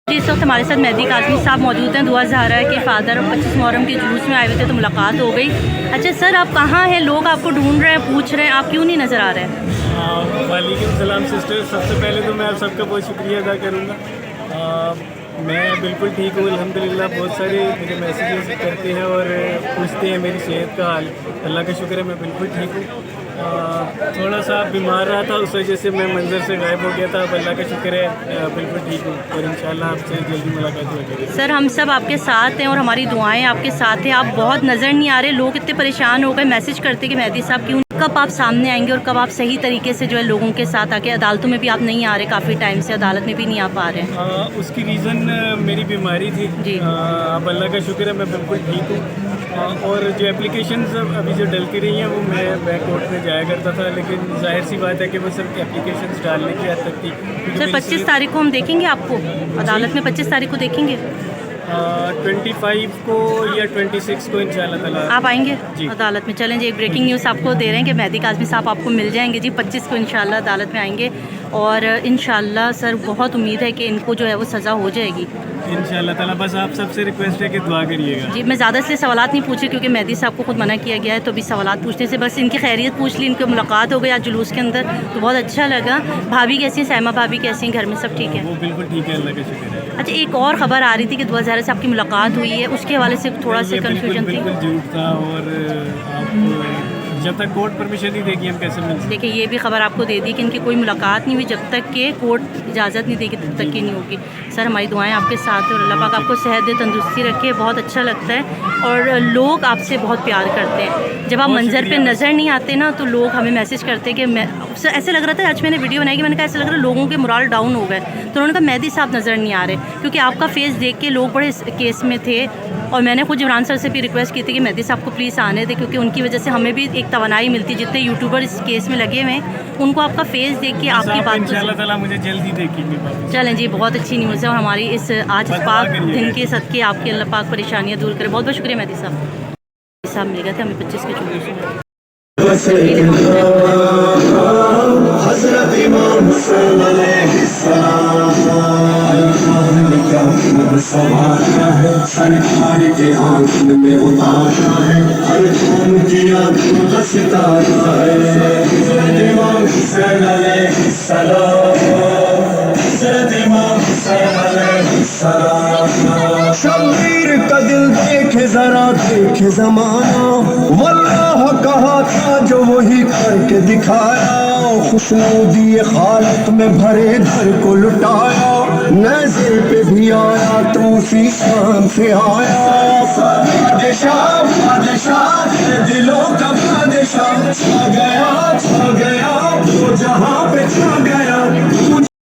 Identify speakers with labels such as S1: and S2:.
S1: इस वक्त हमारे साथ मेहदी काज़मी साहब मौजूद हैं। दुआ ज़हरा के फ़ादर 25 मुहर्रम के जुलूस में आए हुए थे तो मुलाकात हो गई। अच्छा सर, आप कहाँ हैं? लोग आपको ढूंढ रहे हैं, पूछ रहे हैं, आप क्यों नहीं नज़र आ रहे हैं?
S2: वालेकुम सलाम सिस्टर। सबसे पहले तो मैं आप सबका बहुत शुक्रिया अदा करूँगा। मैं बिल्कुल ठीक हूँ अल्हम्दुलिल्लाह। बहुत सारे मेरे मैसेजेस करते हैं और पूछते हैं मेरी सेहत का हाल। अल्लाह का शुक्र है मैं बिल्कुल ठीक हूँ। थोड़ा सा बीमार रहा था, उस वजह से मैं मंजर से गायब हो गया था। अब अल्लाह का शुक्र है बिल्कुल ठीक हूँ और इंशाल्लाह आपसे जल्दी मुलाकात होगी।
S1: सर, हम सब आपके साथ हैं और हमारी दुआएं आपके साथ हैं। आप बहुत नज़र नहीं आ रहे, लोग इतने परेशान हो गए, मैसेज करते कि मेहदी साहब क्यों, कब आप सामने आएंगे और कब आप सही तरीके से जो है लोगों के साथ आके, अदालतों में भी आप नहीं आ रहे, काफ़ी टाइम से अदालत में भी नहीं आ पा रहे हैं।
S2: उसकी रीज़न मेरी बीमारी थी जी। अब अल्लाह का शुक्र है मैं बिल्कुल ठीक हूँ। और जो एप्लीकेशंस अभी जो डल के रही हैं वो मैं बैक कोर्ट में जाया करता था, लेकिन जाहिर सी बात है कि वो सब एप्लीकेशंस डालने की हद तक थी।
S1: सर 25 तारीख को हम देखेंगे आपको अदालत में, 25 तारीख को देखेंगे
S2: 25 को या 26 को इंशाल्लाह ताला
S1: आप आएंगे अदालत में। चलें जी, एक ब्रेकिंग न्यूज़ आपको दे रहे हैं कि मेहदी काज़मी साहब आपको मिल जाएंगे जी 25 को इंशाल्लाह अदालत में आएंगे और इंशाल्लाह सर बहुत उम्मीद है कि इनको जो है वो सज़ा हो जाएगी
S2: इंशाल्लाह ताला। बस आप सबसे रिक्वेस्ट है कि दुआ करिएगा
S1: जी। मैं ज़्यादा से सवालात नहीं पूछ रही क्योंकि मेहदी साहब को खुद मना किया गया है, तो अभी सवालात पूछने से बस इनकी खैरियत पूछ ली। इनकी मुलाकात हो गई आज जुलूस के अंदर तो बहुत अच्छा लगा। भाभी कैसी हैं? सैमा भाभी कैसी हैं? घर में सब ठीक है?
S2: वो बिल्कुल ठीक है, अल्लाह का शुक्र है।
S1: अच्छा, एक और ख़बर आ रही थी कि दुआ ज़हरा से आपकी मुलाकात हुई है, उसके हवाले से थोड़ा सा कन्फ्यूजन थी।
S2: बिल्कुल झूठ था और आप जब तक कोर्ट परमिशन नहीं देगी हम कैसे मिल सकते।
S1: देखिए, ये भी खबर आपको दे दी कि इनकी कोई मुलाकात नहीं हुई, जब तक के कोर्ट इजाज़त नहीं देगी तब तक की नहीं होगी। सर, हमारी दुआएं आपके साथ हैं और अल्लाह पाक आपको सेहत दे, तंदुरुस्ती रखे। बहुत अच्छा लगता है और लोग आपसे बहुत प्यार करते हैं। जब आप मंजर पे नज़र नहीं आते ना तो लोग हमें मैसेज करते कि मैं, ऐसे लग रहा था आज मैंने वीडियो बनाई कि मैंने कहा ऐसा लग रहा है लोगों के मोराल डाउन हो गए, तो उन्होंने कहा मेहदी साहब नज़र नहीं आ रहे क्योंकि आपका फेस देख के लोग बड़े केस में थे। और मैंने खुद इमरान सर से भी रिक्वेस्ट की थी कि मेहदी साहब को प्लीज़ आने दे क्योंकि उनकी वजह से हमें भी एक तवानाई मिलती। जितने यूट्यूबर इस केस में लगे हुए हैं उनको आपका फेस देख के आपकी बात
S2: इंशाल्लाह ताला मुझे जल्दी देखेंगे।
S1: चलें जी, बहुत अच्छी न्यूज़ है और हमारी इस आज पाक दिन के सदके आपके अल्लाह पाक परेशानियाँ दूर करें। बहुत बहुत शुक्रिया मेहदी साहब मिल गए थे हमें 25 के जुलूस में।
S3: सरकार के आंखों में उतारा है, हर कौम की आंखों का सितारा है। इमाम हुसैन अलैहिस्सलाम, इमाम हुसैन अलैहिस्सलाम। शब्बीर का दिल देखे जरा, देखे जमाना, वल्लाह कहा था जो वही करके दिखाया। खुशनूदी खालत में भरे घर को लुटाया, नज़र पे भी आया तो उसी शाम से आया। बादशाह बादशाह दिलों का बादशाह छा गया, छा गया वो जहाँ पे छा गया।